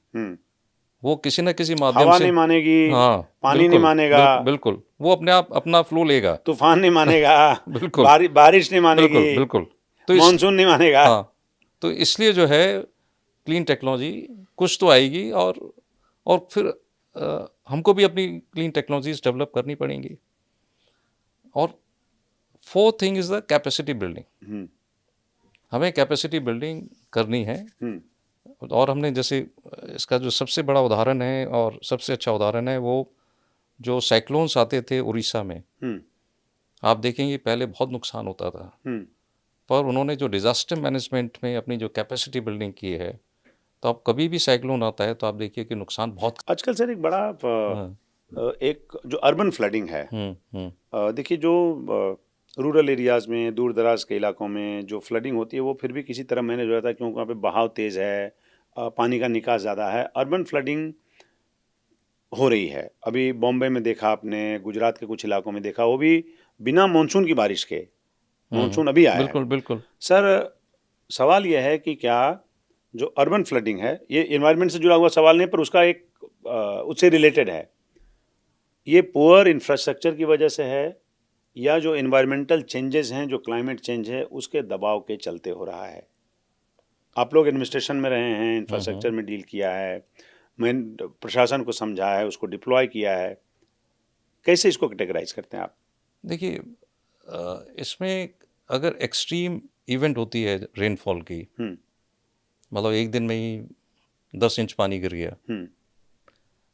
वो किसी न किसी माध्यम हवा से नहीं मानेगी, हाँ, पानी नहीं मानेगा, बिल्कुल वो अपने आप अपना फ्लो लेगा। तूफान नहीं मानेगा, बिल्कुल, बारिश नहीं मानेगी, बिल्कुल तो मानसून नहीं मानेगा। हाँ, तो इसलिए जो है क्लीन टेक्नोलॉजी कुछ तो आएगी, और फिर हमको भी अपनी क्लीन टेक्नोलॉजीज डेवलप करनी पड़ेंगी। और fourth thing is the capacity building. हमें कैपेसिटी बिल्डिंग करनी है। और हमने जैसे इसका जो सबसे बड़ा उदाहरण है और सबसे अच्छा उदाहरण है, वो जो साइक्लोन्स आते थे उड़ीसा में, आप देखेंगे पहले बहुत नुकसान होता था, पर उन्होंने जो डिज़ास्टर मैनेजमेंट में अपनी जो कैपेसिटी बिल्डिंग की है, तो अब कभी भी साइक्लोन आता है तो आप देखिए कि नुकसान बहुत। आजकल सर एक बड़ा एक जो अर्बन फ्लडिंग है, देखिए जो रूरल एरियाज़ में, दूर दराज के इलाकों में जो फ्लडिंग होती है वो फिर भी किसी तरह मैनेज हो जाता है, क्योंकि वहाँ पे बहाव तेज़ है, पानी का निकास ज़्यादा है। अर्बन फ्लडिंग हो रही है, अभी बॉम्बे में देखा आपने, गुजरात के कुछ इलाकों में देखा, वो भी बिना मानसून की बारिश के। मानसून अभी आया बिल्कुल है। बिल्कुल सर सवाल यह है कि क्या जो अर्बन फ्लडिंग है, ये इन्वायरमेंट से जुड़ा हुआ सवाल नहीं, पर उसका एक उससे रिलेटेड है, ये पुअर इंफ्रास्ट्रक्चर की वजह से है या जो इन्वायरमेंटल चेंजेस हैं, जो क्लाइमेट चेंज है उसके दबाव के चलते हो रहा है? आप लोग एडमिनिस्ट्रेशन में रहे हैं, इंफ्रास्ट्रक्चर में डील किया है, मैं प्रशासन को समझा है, उसको डिप्लॉय किया है, कैसे इसको कैटेगराइज करते हैं आप? देखिए, इसमें अगर एक्सट्रीम इवेंट होती है रेनफॉल की, हम्म मतलब एक दिन में ही 10 इंच पानी गिर गया, हम्म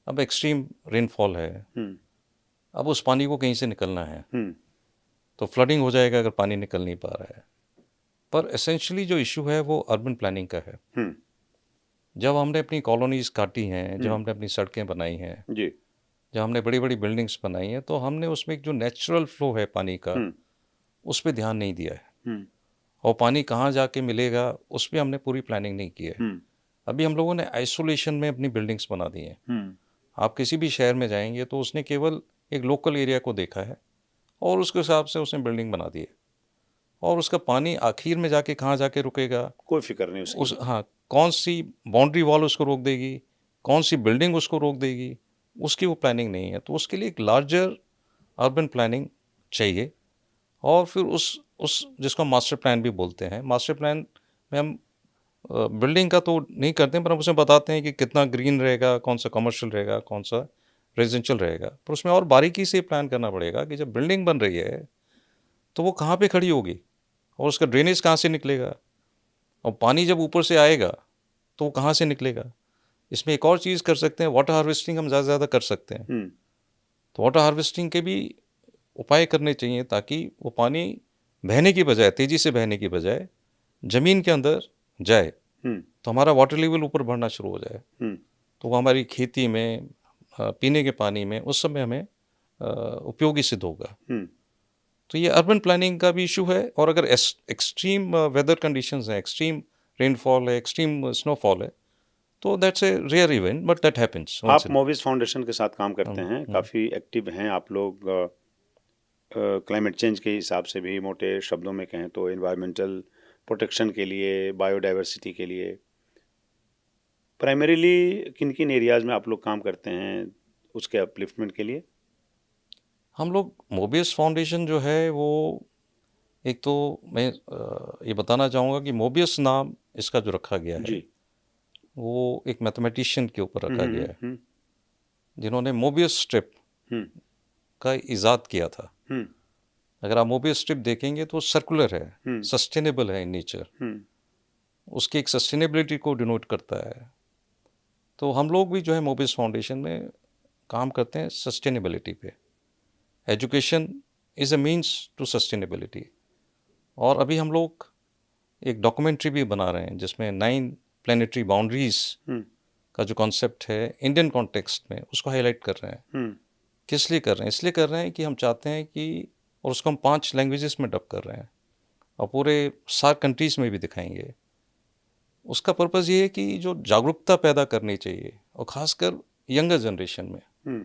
अब एक्सट्रीम रेनफॉल है, हम्म अब उस पानी को कहीं से निकलना है, हम्म तो फ्लडिंग हो जाएगा अगर पानी निकल नहीं पा रहा है। पर एसेंशियली जो इशू है वो अर्बन प्लानिंग का है। हम्म जब हमने अपनी कॉलोनीज काटी हैं, जब हमने अपनी सड़कें बनाई हैं, जी। जब हमने बड़ी बड़ी बिल्डिंग्स बनाई हैं, तो हमने उसमें एक जो नेचुरल फ्लो है पानी का, हम्म उस पर ध्यान नहीं दिया है। हम्म और पानी कहाँ जाके मिलेगा उस पर हमने पूरी प्लानिंग नहीं की है। हम्म अभी हम लोगों ने आइसोलेशन में अपनी बिल्डिंग्स बना दी हैं। हम्म आप किसी भी शहर में जाएंगे तो उसने केवल एक लोकल एरिया को देखा है और उसके हिसाब से उसने बिल्डिंग बना दी है। और उसका पानी आखिर में जाके कहाँ जाके रुकेगा, कोई फिक्र नहीं उसकी। उस हाँ, कौन सी बाउंड्री वॉल उसको रोक देगी, कौन सी बिल्डिंग उसको रोक देगी, उसकी वो प्लानिंग नहीं है। तो उसके लिए एक लार्जर अर्बन प्लानिंग चाहिए। और फिर उस जिसको मास्टर प्लान भी बोलते हैं, मास्टर प्लान में हम बिल्डिंग का तो नहीं करते हैं, पर हम उसमें बताते हैं कि कितना ग्रीन रहेगा, कौन सा कमर्शियल रहेगा, कौन सा रेजिडेंशियल रहेगा। पर उसमें और बारीकी से प्लान करना पड़ेगा कि जब बिल्डिंग बन रही है तो वो कहाँ पे खड़ी होगी और उसका ड्रेनेज कहाँ से निकलेगा, और पानी जब ऊपर से आएगा तो वो कहाँ से निकलेगा। इसमें एक और चीज़ कर सकते हैं, वाटर हार्वेस्टिंग हम ज़्यादा से ज़्यादा कर सकते हैं। तो वाटर हार्वेस्टिंग के भी उपाय करने चाहिए ताकि वो पानी बहने की बजाय, तेज़ी से बहने की बजाय ज़मीन के अंदर जाए, तो हमारा वाटर लेवल ऊपर बढ़ना शुरू हो जाए। तो वो हमारी खेती में, पीने के पानी में उस समय हमें उपयोगी सिद्ध होगा। तो ये अर्बन प्लानिंग का भी इशू है। और अगर एक्सट्रीम वेदर कंडीशंस हैं, एक्सट्रीम रेनफॉल है, एक्सट्रीम स्नोफॉल है, तो that's a rare event, but that happens once आप इन। मोविस फाउंडेशन के साथ काम करते हैं, काफ़ी एक्टिव हैं आप लोग। क्लाइमेट चेंज के हिसाब से भी मोटे शब्दों में कहें तो एनवायरमेंटल प्रोटेक्शन के लिए, बायोडाइवर्सिटी के लिए प्राइमरीली किन किन एरियाज़ में आप लोग काम करते हैं उसके अपलिफ्टमेंट के लिए? हम लोग मोबियस फाउंडेशन जो है वो, एक तो मैं ये बताना चाहूँगा कि मोबियस नाम इसका जो रखा गया है जी। वो एक मैथमेटिशियन के ऊपर रखा गया है, हम्म जिन्होंने मोबियस स्ट्रिप हम्म का इजाद किया था। हम्म अगर आप मोबियस स्ट्रिप देखेंगे तो सर्कुलर है, हम्म सस्टेनेबल है इन नेचर, हम्म उसकी एक सस्टेनेबिलिटी को डिनोट करता है। तो हम लोग भी जो है मोबियस फाउंडेशन में काम करते हैं सस्टेनेबिलिटी पे। Education is a means to sustainability. और अभी हम लोग एक डॉक्यूमेंट्री भी बना रहे हैं जिसमें 9 प्लानिटरी बाउंड्रीज का जो कॉन्सेप्ट है इंडियन कॉन्टेक्स्ट में, उसको हाईलाइट कर रहे हैं। किस लिए कर रहे हैं? इसलिए कर रहे हैं कि हम चाहते हैं कि, और उसको हम 5 लैंग्वेजेस में डब कर रहे हैं और पूरे सार्क कंट्रीज़ में भी दिखाएंगे। उसका पर्पज़ ये है कि जो जागरूकता पैदा करनी चाहिए और ख़ासकर यंगर जनरेशन में,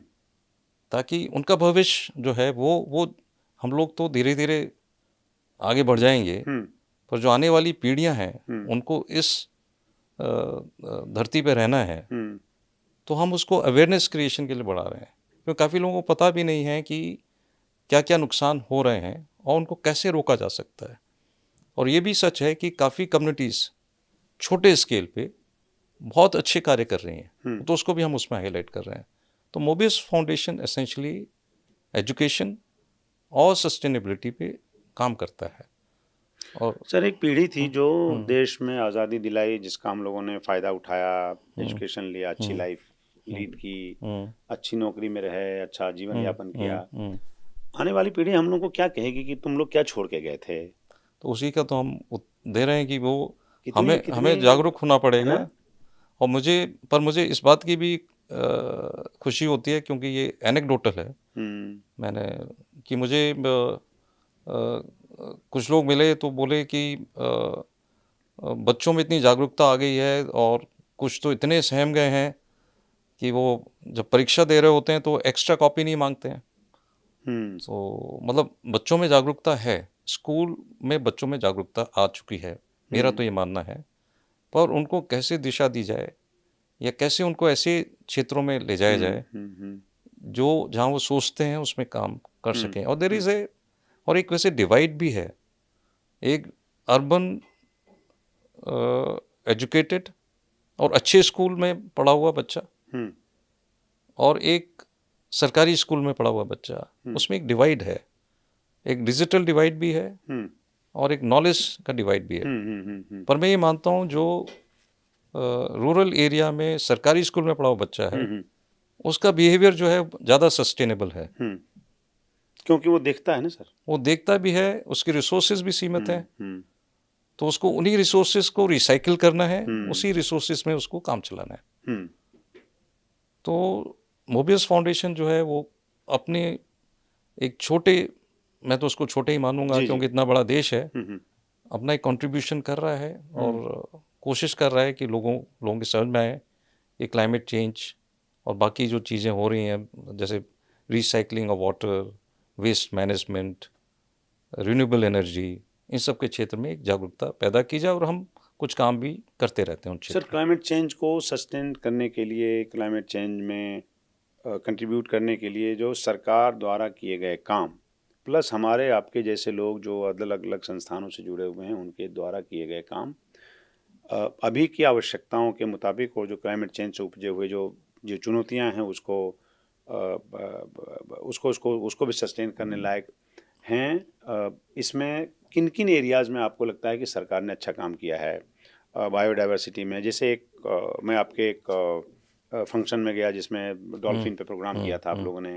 ताकि उनका भविष्य जो है वो हम लोग तो धीरे धीरे आगे बढ़ जाएंगे, पर जो आने वाली पीढ़ियां हैं उनको इस धरती पे रहना है, तो हम उसको अवेयरनेस क्रिएशन के लिए बढ़ा रहे हैं। क्योंकि काफ़ी लोगों को पता भी नहीं है कि क्या क्या नुकसान हो रहे हैं और उनको कैसे रोका जा सकता है। और ये भी सच है कि काफ़ी कम्युनिटीज़ छोटे स्केल पे बहुत अच्छे कार्य कर रही हैं, तो उसको भी हम उसमें हाईलाइट कर रहे हैं। तो मोबियस फाउंडेशन एसेंशली एजुकेशन और सस्टेनेबिलिटी पे काम करता है। और सर, एक पीढ़ी थी जो देश में आज़ादी दिलाई, जिसका हम लोगों ने फ़ायदा उठाया, एजुकेशन लिया, अच्छी लाइफ लीड की, अच्छी नौकरी में रहे, अच्छा जीवन यापन किया। आने वाली पीढ़ी हम लोग को क्या कहेगी कि तुम लोग क्या छोड़ के गए थे? तो उसी का तो हम दे रहे हैं कि वो कितनी हमें जागरूक होना है पड़ेगा। ना? और मुझे इस बात की भी खुशी होती है, क्योंकि ये एनेक्डोटल है। मैंने कि मुझे कुछ लोग मिले तो बोले कि बच्चों में इतनी जागरूकता आ गई है और कुछ तो इतने सहम गए हैं कि वो जब परीक्षा दे रहे होते हैं तो एक्स्ट्रा कॉपी नहीं मांगते हैं। तो मतलब बच्चों में जागरूकता है, स्कूल में बच्चों में जागरूकता आ चुकी है, मेरा तो ये मानना है। पर उनको कैसे दिशा दी जाए या कैसे उनको ऐसे क्षेत्रों में ले जाया जाए जो जहाँ वो सोचते हैं उसमें काम कर सकें। और देयर इज़ ए, और एक वैसे डिवाइड भी है, एक अर्बन एजुकेटेड और अच्छे स्कूल में पढ़ा हुआ बच्चा, और एक सरकारी स्कूल में पढ़ा हुआ बच्चा, उसमें एक डिवाइड है, एक डिजिटल डिवाइड भी है और एक नॉलेज का डिवाइड भी है। पर मैं ये मानता हूँ जो रूरल एरिया में सरकारी स्कूल में पढ़ा हुआ बच्चा है, उसका बिहेवियर जो है ज़्यादा सस्टेनेबल है, क्योंकि वो देखता है ना सर, वो देखता भी है, उसकी रिसोर्सेज भी सीमित हैं, तो उसको उन्हीं रिसोर्सेज को रिसाइकिल करना है, उसी रिसोर्सेज में उसको काम चलाना है। तो मोबियस फाउंडेशन जो है वो अपने एक छोटे, मैं तो उसको छोटे ही मानूंगा क्योंकि इतना बड़ा देश है, अपना एक कंट्रीब्यूशन कर रहा है और कोशिश कर रहा है कि लोगों के समझ में आए ये क्लाइमेट चेंज और बाकी जो चीज़ें हो रही हैं, जैसे recycling of water, waste management, renewable energy, इन सब के क्षेत्र में एक जागरूकता पैदा की जाए और हम कुछ काम भी करते रहते हैं उन क्षेत्र। सर, क्लाइमेट चेंज को सस्टेन करने के लिए, क्लाइमेट चेंज में कंट्रीब्यूट करने के लिए जो सरकार द्वारा किए गए काम, प्लस हमारे आपके जैसे लोग जो अलग अलग संस्थानों से जुड़े हुए हैं उनके द्वारा किए गए काम, अभी की आवश्यकताओं के मुताबिक और जो क्लाइमेट चेंज से उपजे हुए जो चुनौतियां हैं उसको भी सस्टेन करने लायक हैं। इसमें किन किन एरियाज़ में आपको लगता है कि सरकार ने अच्छा काम किया है? बायोडाइवर्सिटी में, जैसे मैं आपके एक फंक्शन में गया जिसमें डॉल्फिन पे प्रोग्राम किया था आप लोगों ने,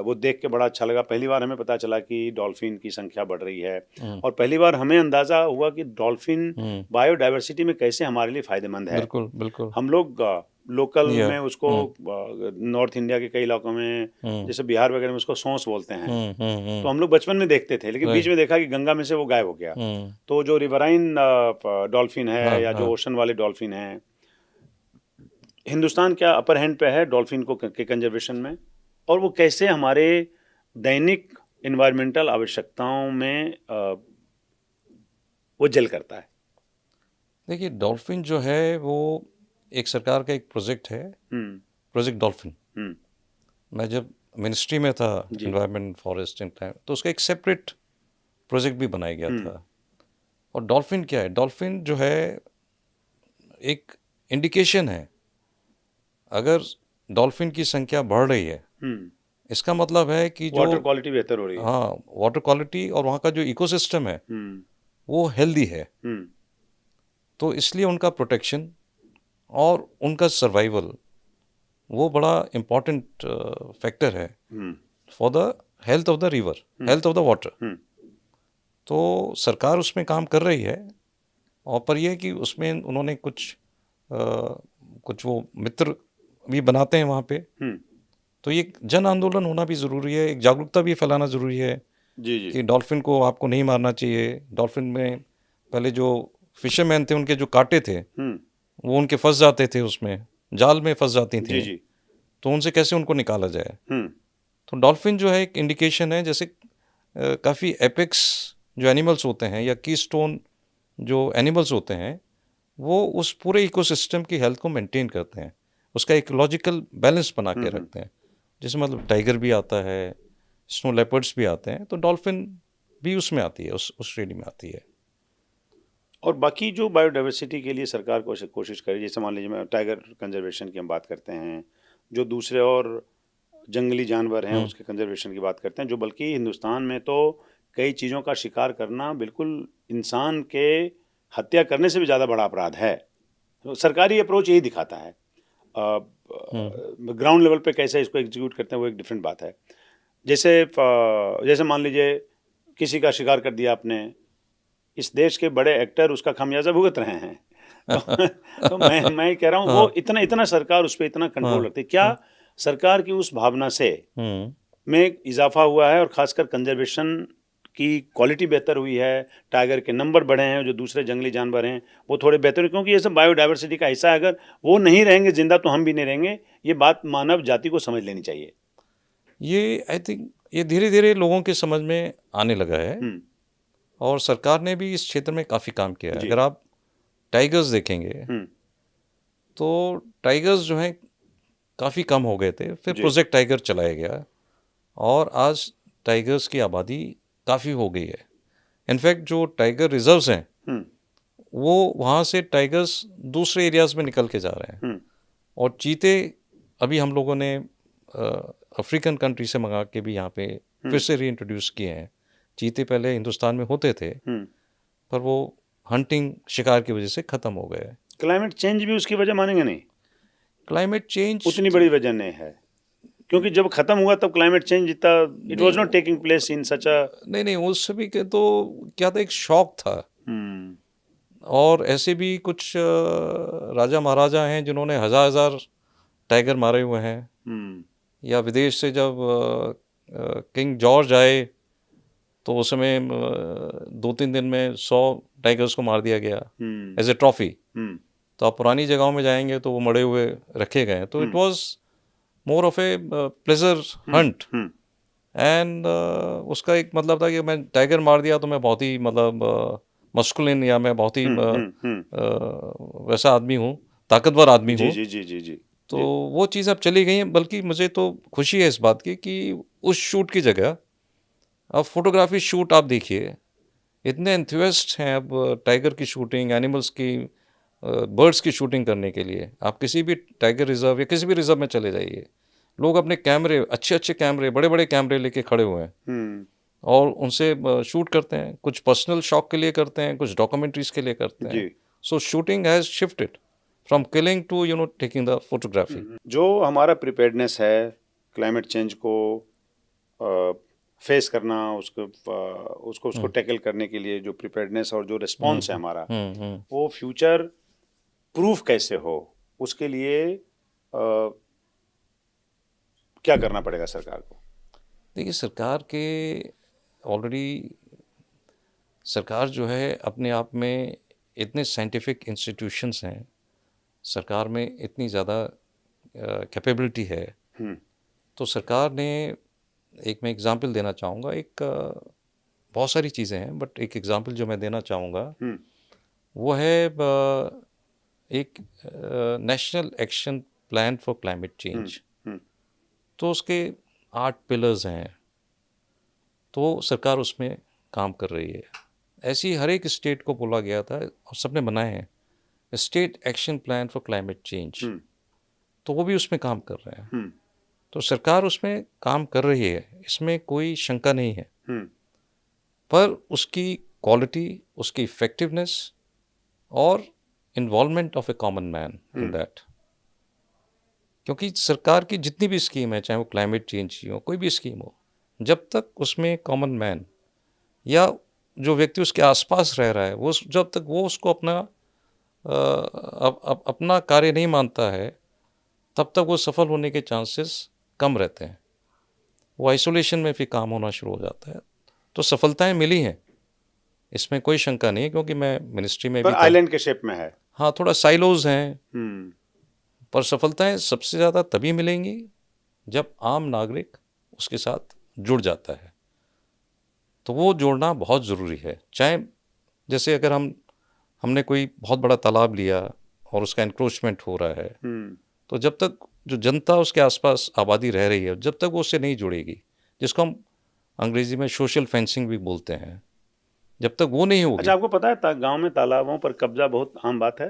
वो देख के बड़ा अच्छा लगा। पहली बार हमें पता चला कि डॉल्फिन की संख्या बढ़ रही है और पहली बार हमें अंदाज़ा हुआ कि डॉल्फिन बायोडाइवर्सिटी में कैसे हमारे लिए फ़ायदेमंद है। बिल्कुल बिल्कुल। हम लोग लोकल में उसको नॉर्थ इंडिया के कई इलाकों में, जैसे बिहार वगैरह में उसको सौंस बोलते हैं, तो हम लोग बचपन में देखते थे, लेकिन बीच में देखा कि गंगा में से वो गायब हो गया। तो जो रिवराइन डॉल्फिन है या जो ओशन वाले डॉल्फिन हैं, हिंदुस्तान क्या अपर हैंड पे है डॉल्फिन को के कंजर्वेशन में, और वो कैसे हमारे दैनिक इन्वायरमेंटल आवश्यकताओं में वो जल करता है? देखिए, डॉल्फिन जो है वो एक सरकार का एक प्रोजेक्ट है, प्रोजेक्ट डॉल्फिन। मैं जब मिनिस्ट्री में था, एनवायरनमेंट फॉरेस्ट एंड क्लाइमेट, तो उसका एक सेपरेट प्रोजेक्ट भी बनाया गया था। और डॉल्फिन क्या है? डॉल्फिन जो है एक इंडिकेशन है। अगर डॉल्फिन की संख्या बढ़ रही है, इसका मतलब है कि जो वाटर क्वालिटी बेहतर हो रही है। हाँ, वाटर क्वालिटी और वहाँ का जो इकोसिस्टम है वो हेल्दी है। तो इसलिए उनका प्रोटेक्शन और उनका सर्वाइवल वो बड़ा इम्पॉर्टेंट फैक्टर है for the health of the river, health of the water. तो सरकार उसमें काम कर रही है, और पर यह कि उसमें उन्होंने कुछ वो मित्र भी बनाते हैं वहाँ पे। तो ये जन आंदोलन होना भी ज़रूरी है, एक जागरूकता भी फैलाना ज़रूरी है कि डॉल्फिन को आपको नहीं मारना चाहिए। डॉल्फिन में पहले जो फिशरमैन थे उनके जो कांटे थे वो उनके फंस जाते थे, उसमें जाल में फंस जाती थी, तो उनसे कैसे उनको निकाला जाए। तो डॉल्फिन जो है एक इंडिकेशन है, जैसे काफ़ी एपेक्स जो एनिमल्स होते हैं या कीस्टोन जो एनिमल्स होते हैं वो उस पूरे इकोसिस्टम की हेल्थ को मेंटेन करते हैं, उसका इकोलॉजिकल बैलेंस बना के रखते हैं। जैसे मतलब टाइगर भी आता है, स्नो लेपर्ड्स भी आते हैं, तो डॉल्फिन भी उसमें आती है, उस श्रेणी में आती है। और बाकी जो बायोडाइवर्सिटी के लिए सरकार कोशिश करे, जैसे मान लीजिए टाइगर कंजर्वेशन की हम बात करते हैं, जो दूसरे और जंगली जानवर हैं उसके कंजर्वेशन की बात करते हैं, जो बल्कि हिंदुस्तान में तो कई चीज़ों का शिकार करना बिल्कुल इंसान के हत्या करने से भी ज़्यादा बड़ा अपराध है। तो सरकारी अप्रोच यही दिखाता है। ग्राउंड लेवल पे कैसे इसको एग्जीक्यूट करते हैं वो एक डिफरेंट बात है। जैसे मान लीजिए किसी का शिकार कर दिया आपने, इस देश के बड़े एक्टर उसका खामियाजा भुगत रहे हैं। तो मैं कह रहा हूँ वो इतना सरकार उस पर इतना कंट्रोल रखती है, क्या सरकार की उस भावना से में इजाफा हुआ है और खासकर कंजर्वेशन की क्वालिटी बेहतर हुई है, टाइगर के नंबर बढ़े हैं, जो दूसरे जंगली जानवर हैं वो थोड़े बेहतर हैं, क्योंकि ये सब बायोडाइवर्सिटी का हिस्सा है। अगर वो नहीं रहेंगे जिंदा तो हम भी नहीं रहेंगे, ये बात मानव जाति को समझ लेनी चाहिए। ये आई थिंक ये धीरे धीरे लोगों के समझ में आने लगा है और सरकार ने भी इस क्षेत्र में काफ़ी काम किया है। अगर आप टाइगर्स देखेंगे तो टाइगर्स जो हैं काफ़ी कम हो गए थे, फिर प्रोजेक्ट टाइगर चलाया गया और आज टाइगर्स की आबादी काफ़ी हो गई है। इनफैक्ट जो टाइगर रिजर्व्स हैं वो वहाँ से टाइगर्स दूसरे एरियाज़ में निकल के जा रहे हैं। और चीते अभी हम लोगों ने अफ्रीकन कंट्री से मंगा के भी यहाँ पे फिर से रीइंट्रोड्यूस किए हैं। चीते पहले हिंदुस्तान में होते थे, पर वो हंटिंग शिकार की वजह से ख़त्म हो गए। क्लाइमेट चेंज भी उसकी वजह मानेंगे नहीं? क्लाइमेट चेंज उतनी बड़ी वजह नहीं है, क्योंकि जब खत्म हुआ तब क्लाइमेट चेंज इतना it was not taking place in such a नहीं उस समय के तो क्या था, एक शौक था। और ऐसे भी कुछ राजा महाराजा हैं जिन्होंने हजार हजार टाइगर मारे हुए हैं। या विदेश से जब किंग जॉर्ज आए तो उस समय 2-3 दिन में 100 टाइगर्स को मार दिया गया एज ए ट्रॉफी। तो आप पुरानी जगहों में जाएंगे तो वो मरे हुए रखे गए हैं। तो it was more of a pleasure Hunt. And उसका एक मतलब था कि मैं टाइगर मार दिया तो मैं बहुत ही मतलब मस्कुलिन या मैं बहुत ही वैसा आदमी हूँ, ताकतवर आदमी हूँ। जी जी जी जी। तो वो चीज़ अब चली गई है। बल्कि मुझे तो खुशी है इस बात की कि उस शूट की जगह अब फोटोग्राफी शूट आप देखिए, इतने एंथुसियास्ट हैं अब टाइगर की शूटिंग, एनिमल्स की, बर्ड्स की शूटिंग करने के लिए। आप किसी भी टाइगर रिजर्व या किसी भी रिजर्व में चले जाइए, लोग अपने कैमरे, अच्छे अच्छे कैमरे, बड़े बड़े कैमरे लेके खड़े हुए हैं और उनसे शूट करते हैं। कुछ पर्सनल शौक के लिए करते हैं, कुछ डॉक्यूमेंट्रीज के लिए करते हैं। So shooting has shifted from killing to taking the photography. जो हमारा प्रिपेयर्डनेस है क्लाइमेट चेंज को फेस करना, उसको टैकल करने के लिए जो प्रिपेयर्डनेस और जो रिस्पॉन्स है हमारा, वो फ्यूचर प्रूफ कैसे हो, उसके लिए क्या करना पड़ेगा सरकार को? देखिए, सरकार के ऑलरेडी सरकार जो है अपने आप में इतने साइंटिफिक इंस्टीट्यूशंस हैं, सरकार में इतनी ज़्यादा कैपेबिलिटी है। तो सरकार ने, एक मैं एग्जांपल देना चाहूँगा, एक बहुत सारी चीज़ें हैं बट एक एग्जांपल जो मैं देना चाहूँगा वो है एक national action plan for climate change. तो उसके 8 पिलर्स हैं, तो सरकार उसमें काम कर रही है। ऐसी हर एक स्टेट को बोला गया था और सबने बनाए हैं state action plan for climate change, तो वो भी उसमें काम कर रहे हैं। तो सरकार उसमें काम कर रही है, इसमें कोई शंका नहीं है। पर उसकी क्वालिटी, उसकी इफेक्टिवनेस और involvement of A common man in that, क्योंकि सरकार की जितनी भी स्कीम है, चाहे वो क्लाइमेट चेंज की हो, कोई भी स्कीम हो, जब तक उसमें कॉमन मैन या जो व्यक्ति उसके आसपास रह रहा है, वो जब तक वो उसको अपना कार्य नहीं मानता है, तब तक वो सफल होने के चांसेस कम रहते हैं। वो आइसोलेशन में फिर काम होना शुरू हो जाता है। तो सफलताएं मिली हैं, इसमें कोई शंका नहीं, क्योंकि मैं मिनिस्ट्री में भी था। आइलैंड के शेप में है। हाँ, थोड़ा साइलोज हैं। पर सफलताएं सबसे ज़्यादा तभी मिलेंगी जब आम नागरिक उसके साथ जुड़ जाता है। तो वो जोड़ना बहुत ज़रूरी है। चाहे जैसे अगर हमने कोई बहुत बड़ा तालाब लिया और उसका इंक्रोचमेंट हो रहा है, तो जब तक जो जनता उसके आसपास आबादी रह रही है, जब तक वो उससे नहीं जुड़ेगी, जिसको हम अंग्रेजी में सोशल फेंसिंग भी बोलते हैं, जब तक वो नहीं होगी। अच्छा, आपको पता है गांव में तालाबों पर कब्जा बहुत आम बात है?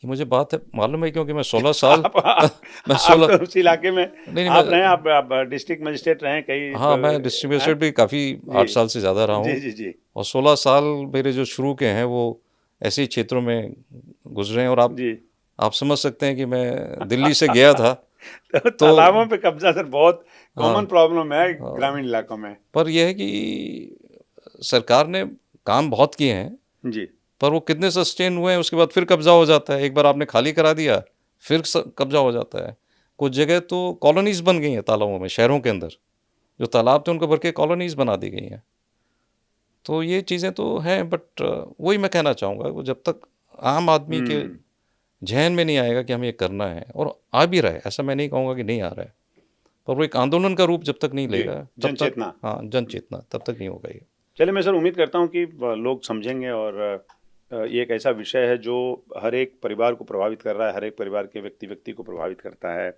ये मुझे बात है मालूम है, क्योंकि मैं 16 साल मैं 16 आप तो उस इलाके में नहीं, आप रहे, आप डिस्ट्रिक्ट मजिस्ट्रेट रहे कई। हाँ, मैं डिस्ट्रिक्ट मजिस्ट्रेट भी काफ़ी 8 साल से ज़्यादा रहा हूँ। जी जी जी। और 16 साल मेरे जो शुरू के हैं वो ऐसे ही क्षेत्रों में गुजरे हैं। और आप समझ सकते हैं कि मैं दिल्ली से गया था तो तालाबों पे कब्जा सर बहुत कॉमन प्रॉब्लम है ग्रामीण इलाकों में। पर यह है कि सरकार ने काम बहुत किए हैं जी, पर वो कितने सस्टेन हुए हैं, उसके बाद फिर कब्जा हो जाता है। एक बार आपने खाली करा दिया, फिर कब्जा हो जाता है। कुछ जगह तो कॉलोनीज बन गई हैं तालाबों में, शहरों के अंदर जो तालाब थे उनको भर के कॉलोनीज बना दी गई हैं। तो ये चीज़ें तो हैं, बट वही मैं कहना चाहूँगा, वो जब तक आम आदमी के जहन में नहीं आएगा कि हमें ये करना है, और आ भी रहा है, ऐसा मैं नहीं कहूँगा कि नहीं आ रहा है, पर वो एक आंदोलन का रूप जब तक नहीं लेगा, जन चेतना, हाँ जन चेतना, तब तक नहीं होगा ये। चलिए, मैं सर उम्मीद करता हूँ कि लोग समझेंगे, और ये एक ऐसा विषय है जो हर एक परिवार को प्रभावित कर रहा है, हर एक परिवार के व्यक्ति को प्रभावित करता है।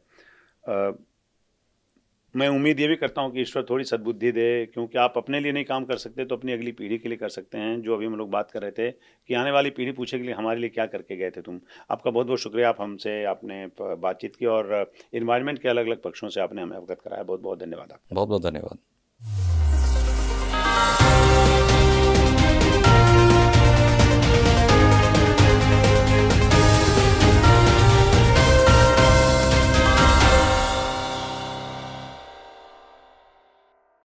मैं उम्मीद ये भी करता हूँ कि ईश्वर थोड़ी सद्बुद्धि दे, क्योंकि आप अपने लिए नहीं काम कर सकते तो अपनी अगली पीढ़ी के लिए कर सकते हैं। जो अभी हम लोग बात कर रहे थे कि आने वाली पीढ़ी पूछे के लिए हमारे लिए क्या करके गए थे तुम। आपका बहुत बहुत शुक्रिया, आप हमसे आपने बातचीत की और इन्वायरमेंट के अलग अलग पक्षों से आपने हमें अवगत कराया। बहुत बहुत धन्यवाद आपका। बहुत बहुत धन्यवाद।